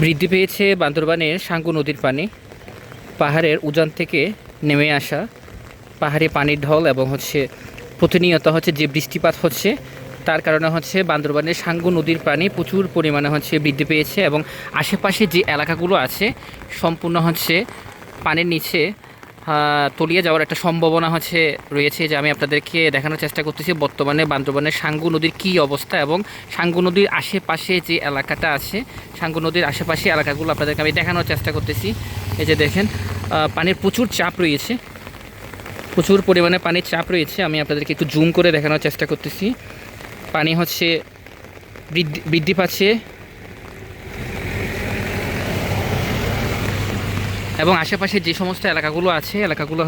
বৃদ্ধি পেয়েছে বান্দরবানের সাঙ্গু নদীর পানি। পাহাড়ের উজান থেকে নেমে আসা পাহাড়ি পানির ঢল এবং প্রতিনিয়ত যে বৃষ্টিপাত হচ্ছে, তার কারণে বান্দরবানের সাঙ্গু নদীর পানি প্রচুর পরিমাণে বৃদ্ধি পেয়েছে এবং আশেপাশে যে এলাকাগুলো আছে সম্পূর্ণ পানির নিচে তলিয়ে যাওয়ার একটা সম্ভাবনা রয়েছে। যে আমি আপনাদেরকে দেখানোর চেষ্টা করতেছি বর্তমানে বান্দরবানের সাঙ্গু নদীর কী অবস্থা এবং সাঙ্গু নদীর আশেপাশে যে এলাকাটা আছে, সাঙ্গু নদীর আশেপাশে এলাকাগুলো আপনাদেরকে আমি দেখানোর চেষ্টা করতেছি। এই যে দেখেন, পানির প্রচুর চাপ রয়েছে, প্রচুর পরিমাণে পানির চাপ রয়েছে। আমি আপনাদেরকে একটু জুম করে দেখানোর চেষ্টা করতেছি। পানি বৃদ্ধি পাচ্ছে এবং আশেপাশে যে সমস্ত এলাকাগুলো আছে, এলাকাগুলো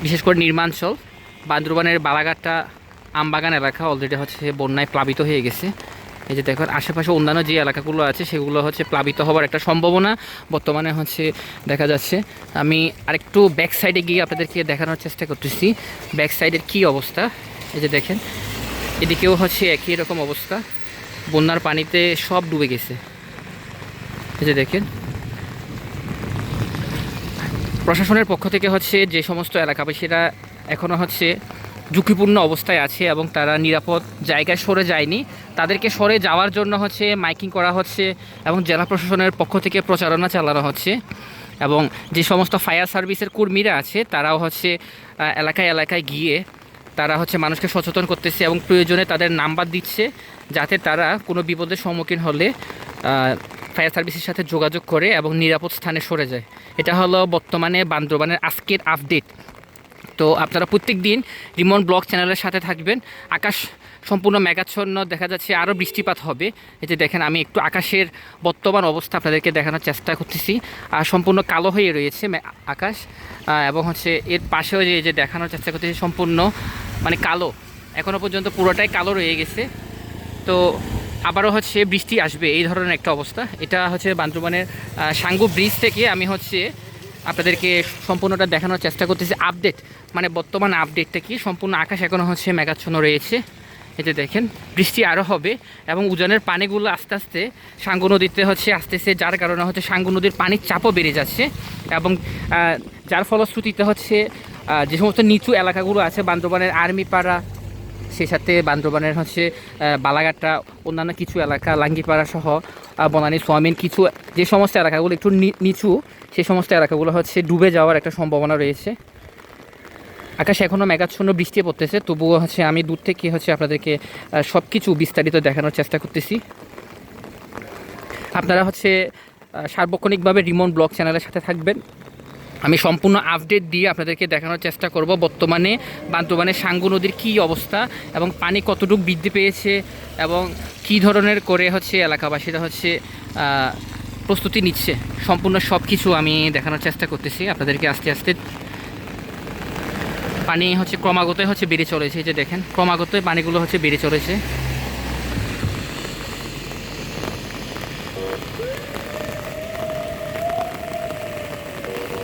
বিশেষ করে নির্মাঞ্চল। বান্দরবানের বালাঘাটটা আমবাগান এলাকা অলরেডি বন্যায় প্লাবিত হয়ে গেছে। এই যে দেখুন, আশেপাশে অন্যান্য যে এলাকাগুলো আছে সেগুলো প্লাবিত হওয়ার একটা সম্ভাবনা বর্তমানে দেখা যাচ্ছে। আমি আরেকটু ব্যাক সাইডে গিয়ে আপনাদেরকে দেখানোর চেষ্টা করতেছি ব্যাক সাইডের কী অবস্থা। এই যে দেখেন, এদিকেও একই রকম অবস্থা, বন্যার পানিতে সব ডুবে গেছে। এই যে দেখেন, প্রশাসনের পক্ষ থেকে যে সমস্ত এলাকাবাসীরা এখনও ঝুঁকিপূর্ণ অবস্থায় আছে এবং তারা নিরাপদ জায়গায় সরে যায়নি, তাদেরকে সরে যাওয়ার জন্য মাইকিং করা হচ্ছে এবং জেলা প্রশাসনের পক্ষ থেকে প্রচারণা চালানো হচ্ছে। এবং যে সমস্ত ফায়ার সার্ভিসের কর্মীরা আছে তারাও এলাকায় এলাকায় গিয়ে তারা মানুষকে সচেতন করতেছে এবং প্রয়োজনে তাদের নাম্বার দিচ্ছে, যাতে তারা কোনো বিপদের সম্মুখীন হলে ফায়ার সার্ভিসের সাথে যোগাযোগ করে এবং নিরাপদ স্থানে সরে যায়। এটা হলো বর্তমানে বান্দরবানের আজকের আপডেট। তো আপনারা প্রত্যেক দিন রিমন ব্লগ চ্যানেলের সাথে থাকবেন। আকাশ সম্পূর্ণ মেঘাচ্ছন্ন, দেখা যাচ্ছে আরও বৃষ্টিপাত হবে। এই যে দেখেন, আমি একটু আকাশের বর্তমান অবস্থা আপনাদেরকে দেখানোর চেষ্টা করতেছি। আর সম্পূর্ণ কালো হয়ে রয়েছে আকাশ এবং এর পাশেও যে দেখানোর চেষ্টা করতেছি সম্পূর্ণ কালো, এখনও পর্যন্ত পুরোটাই কালো রয়ে গেছে। তো আবারও বৃষ্টি আসবে, এই ধরনের একটা অবস্থা। এটা বান্দরবানের সাঙ্গু ব্রিজ থেকে আমি আপনাদেরকে সম্পূর্ণটা দেখানোর চেষ্টা করতেছি। আপডেট বর্তমান আপডেটটা কি, সম্পূর্ণ আকাশ এখনও মেঘাচ্ছন্ন রয়েছে। এই যে দেখেন, বৃষ্টি আরও হবে এবং উজানের পানিগুলো আস্তে আস্তে সাঙ্গু নদীতে আসতেছে, যার কারণে সাঙ্গু নদীর পানির চাপও বেড়ে যাচ্ছে এবং যার ফলশ্রুতিতে যে সমস্ত নিচু এলাকাগুলো আছে বান্দরবানের আর্মিপাড়া, সেই সাথে বান্দরবানের বালাঘাটটা, অন্যান্য কিছু এলাকা লাঙ্গিপাড়া সহ বনানী সোয়ামিন, কিছু যে সমস্ত এলাকাগুলো একটু নিচু, সেই সমস্ত এলাকাগুলো ডুবে যাওয়ার একটা সম্ভাবনা রয়েছে। আকাশ এখনও মেঘাচ্ছন্ন, বৃষ্টি পড়তেছে, তবুও আমি দূর থেকে আপনাদেরকে সব কিছু বিস্তারিত দেখানোর চেষ্টা করতেছি। আপনারা সার্বক্ষণিকভাবে রিমন ব্লগ চ্যানেলের সাথে থাকবেন। আমি সম্পূর্ণ আপডেট দিয়ে আপনাদেরকে দেখানোর চেষ্টা করব বর্তমানে বান্দরবানের সাঙ্গু নদীর কী অবস্থা এবং পানি কতটুকু বৃদ্ধি পেয়েছে এবং কী ধরনের করে এলাকাবাসীরা প্রস্তুতি নিচ্ছে। সম্পূর্ণ সব কিছু আমি দেখানোর চেষ্টা করতেছি আপনাদেরকে। আস্তে আস্তে পানি ক্রমাগত বেড়ে চলেছে। যে দেখেন, ক্রমাগত পানিগুলো বেড়ে চলেছে।